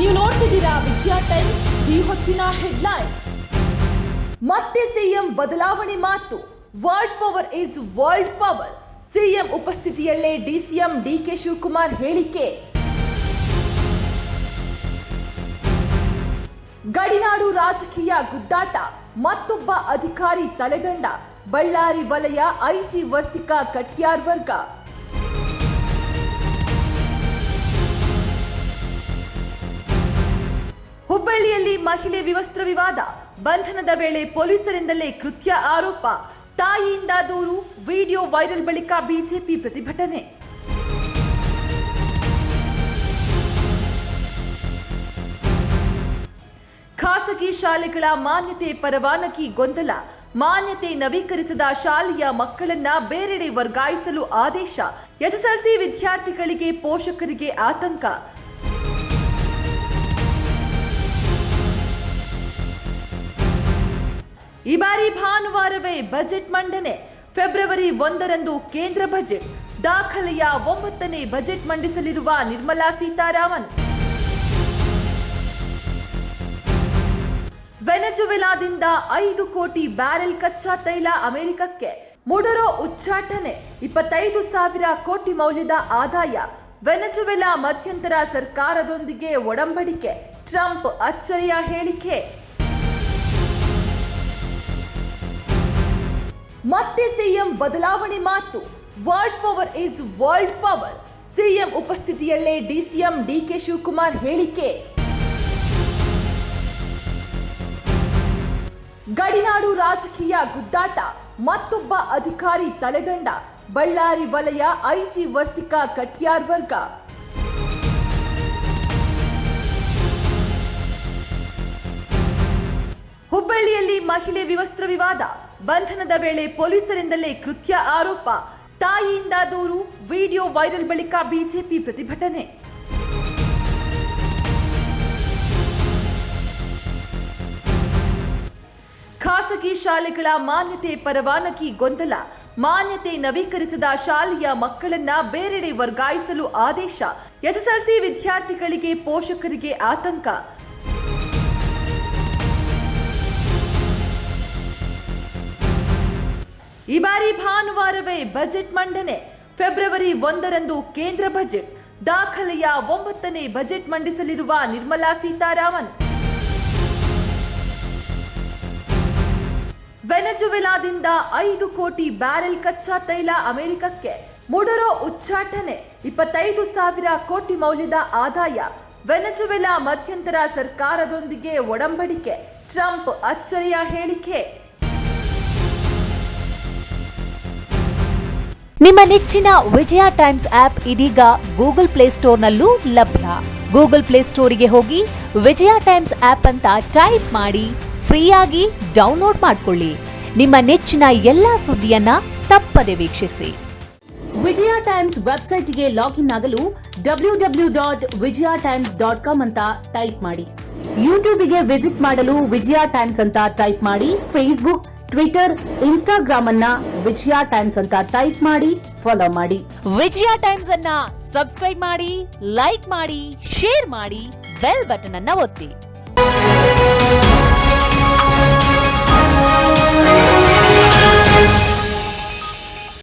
ನೀವು ನೋಡ್ತಿದ್ದೀರಾ ವಿಜಯ ಟೈಮ್ಸ್. ಈ ಹೊತ್ತಿನ ಹೆಡ್ಲೈನ್. ಮತ್ತೆ ಸಿಎಂ ಬದಲಾವಣೆ ಮಾತು. World power is world power. CM ಉಪಸ್ಥಿತಿಯಲ್ಲೇ ಡಿಸಿಎಂ ಡಿಕೆ ಶಿವಕುಮಾರ್ ಹೇಳಿಕೆ. ಗಡಿನಾಡು ರಾಜಕೀಯ ಗುದ್ದಾಟ. ಮತ್ತೊಬ್ಬ ಅಧಿಕಾರಿ ತಲೆದಂಡ. ಬಳ್ಳಾರಿ ವಲಯ ಐಜಿ ವರ್ತಿಕ ಕಠಿಯಾರ್ ವರ್ಗ. ಹುಬ್ಬಳ್ಳಿಯಲ್ಲಿ ಮಹಿಳೆ ವಿವಸ್ತ್ರ ವಿವಾದ. ಬಂಧನದ ವೇಳೆ ಪೊಲೀಸರಿಂದಲೇ ಕೃತ್ಯ ಆರೋಪ. ತಾಯಿಯಿಂದ ದೂರು. ವಿಡಿಯೋ ವೈರಲ್ ಬಳಿಕ ಬಿಜೆಪಿ ಪ್ರತಿಭಟನೆ. ಖಾಸಗಿ ಶಾಲೆಗಳ ಮಾನ್ಯತೆ ಪರವಾನಗಿ ಗೊಂದಲ. ಮಾನ್ಯತೆ ನವೀಕರಿಸದ ಶಾಲೆಯ ಮಕ್ಕಳನ್ನ ಬೇರೆಡೆ ವರ್ಗಾಯಿಸಲು ಆದೇಶ. ಎಸ್ಎಸ್ಎಲ್ಸಿ ವಿದ್ಯಾರ್ಥಿಗಳಿಗೆ ಪೋಷಕರಿಗೆ ಆತಂಕ. ಈ ಬಾರಿ ಭಾನುವಾರವೇ ಬಜೆಟ್ ಮಂಡನೆ. ಫೆಬ್ರವರಿ 1ರಂದು ಕೇಂದ್ರ ಬಜೆಟ್. ದಾಖಲೆಯ 9ನೇ ಬಜೆಟ್ ಮಂಡಿಸಲಿರುವ ನಿರ್ಮಲಾ ಸೀತಾರಾಮನ್. ವೆನೆಜುವೆಲಾದಿಂದ 5 ಕೋಟಿ ಬ್ಯಾರೆಲ್ ಕಚ್ಚಾ ತೈಲ ಅಮೆರಿಕಕ್ಕೆ. ಮುಡರೋ ಉಚ್ಚಾಟನೆ. 25,000 ಕೋಟಿ ಮೌಲ್ಯದ ಆದಾಯ. ವೆನೆಜುವೆಲಾ ಮಧ್ಯಂತರ ಸರ್ಕಾರದೊಂದಿಗೆ ಒಡಂಬಡಿಕೆ. ಟ್ರಂಪ್ ಅಚ್ಚರಿಯ ಹೇಳಿಕೆ. ಮತ್ತೆ ಸಿಎಂ ಬದಲಾವಣೆ ಮಾತು. World power is world power. CM ಉಪಸ್ಥಿತಿಯಲ್ಲೇ ಡಿಸಿಎಂ ಡಿಕೆ ಶಿವಕುಮಾರ್ ಹೇಳಿಕೆ. ಗಡಿನಾಡು ರಾಜಕೀಯ ಗುದ್ದಾಟ. ಮತ್ತೊಬ್ಬ ಅಧಿಕಾರಿ ತಲೆದಂಡ. ಬಳ್ಳಾರಿ ವಲಯ ಐಜಿ ವರ್ತಿಕ ಕಠಿಯಾರ್ ವರ್ಗ. ಹುಬ್ಬಳ್ಳಿಯಲ್ಲಿ ಮಹಿಳೆ ವಿವಸ್ತ್ರ ವಿವಾದ. ಬಂಧನದ ವೇಳೆ ಪೊಲೀಸರಿಂದಲೇ ಕೃತ್ಯ ಆರೋಪ. ತಾಯಿಯಿಂದ ದೂರು. ವಿಡಿಯೋ ವೈರಲ್ ಬಳಿಕ ಬಿಜೆಪಿ ಪ್ರತಿಭಟನೆ. ಖಾಸಗಿ ಶಾಲೆಗಳ ಮಾನ್ಯತೆ ಪರವಾನಗಿ ಗೊಂದಲ. ಮಾನ್ಯತೆ ನವೀಕರಿಸದ ಶಾಲೆಯ ಮಕ್ಕಳನ್ನ ಬೇರೆಡೆ ವರ್ಗಾಯಿಸಲು ಆದೇಶ. ಎಸ್ಎಸ್ಎಲ್ಸಿ ವಿದ್ಯಾರ್ಥಿಗಳಿಗೆ ಪೋಷಕರಿಗೆ ಆತಂಕ. ಈ ಬಾರಿ ಭಾನುವಾರವೇ ಬಜೆಟ್ ಮಂಡನೆ. ಫೆಬ್ರವರಿ 1ರಂದು ಕೇಂದ್ರ ಬಜೆಟ್. ದಾಖಲೆಯ 9ನೇ ಬಜೆಟ್ ಮಂಡಿಸಲಿರುವ ನಿರ್ಮಲಾ ಸೀತಾರಾಮನ್. ವೆನೆಜುವೆಲಾದಿಂದ 5 ಕೋಟಿ ಬ್ಯಾರೆಲ್ ಕಚ್ಚಾ ತೈಲ ಅಮೆರಿಕಕ್ಕೆ. ಮುಡರೋ ಉಚ್ಚಾಟನೆ. 25,000 ಕೋಟಿ ಮೌಲ್ಯದ ಆದಾಯ. ವೆನೆಜುವೆಲಾ ಮಧ್ಯಂತರ ಸರ್ಕಾರದೊಂದಿಗೆ ಒಡಂಬಡಿಕೆ. ಟ್ರಂಪ್ ಅಚ್ಚರಿಯ ಹೇಳಿಕೆ. ನಿಮ್ಮ ನೆಚ್ಚಿನ ವಿಜಯ ಟೈಮ್ಸ್ ಆಪ್ ಇದೀಗ ಗೂಗಲ್ ಪ್ಲೇಸ್ಟೋರ್ನಲ್ಲೂ ಲಭ್ಯ. ಗೂಗಲ್ ಪ್ಲೇಸ್ಟೋರಿಗೆ ಹೋಗಿ ವಿಜಯ ಟೈಮ್ಸ್ ಆಪ್ ಅಂತ ಟೈಪ್ ಮಾಡಿ ಫ್ರೀಯಾಗಿ ಡೌನ್ಲೋಡ್ ಮಾಡಿಕೊಳ್ಳಿ. ನಿಮ್ಮ ನೆಚ್ಚಿನ ಎಲ್ಲಾ ಸುದ್ದಿಯನ್ನ ತಪ್ಪದೆ ವೀಕ್ಷಿಸಿ. ವಿಜಯ ಟೈಮ್ಸ್ ವೆಬ್ಸೈಟ್ಗೆ ಲಾಗಿನ್ ಆಗಲು www.vijayatimes.com ಅಂತ ಟೈಪ್ ಮಾಡಿ. ಯೂಟ್ಯೂಬ್ಗೆ ವಿಸಿಟ್ ಮಾಡಲು ವಿಜಯ ಟೈಮ್ಸ್ ಅಂತ ಟೈಪ್ ಮಾಡಿ. ಫೇಸ್ಬುಕ್, ಟ್ವಿಟರ್, ಇನ್ಸ್ಟಾಗ್ರಾಮ್ ಅನ್ನ ವಿಜಯ ಟೈಮ್ಸ್ ಅಂತ ಟೈಪ್ ಮಾಡಿ, ಫಾಲೋ ಮಾಡಿ. ವಿಜಯ ಟೈಮ್ಸ್ ಅನ್ನ ಸಬ್ಸ್ಕ್ರೈಬ್ ಮಾಡಿ, ಲೈಕ್ ಮಾಡಿ, ಶೇರ್ ಮಾಡಿ, ಬೆಲ್ ಬಟನ್ ಅನ್ನ ಒತ್ತಿ.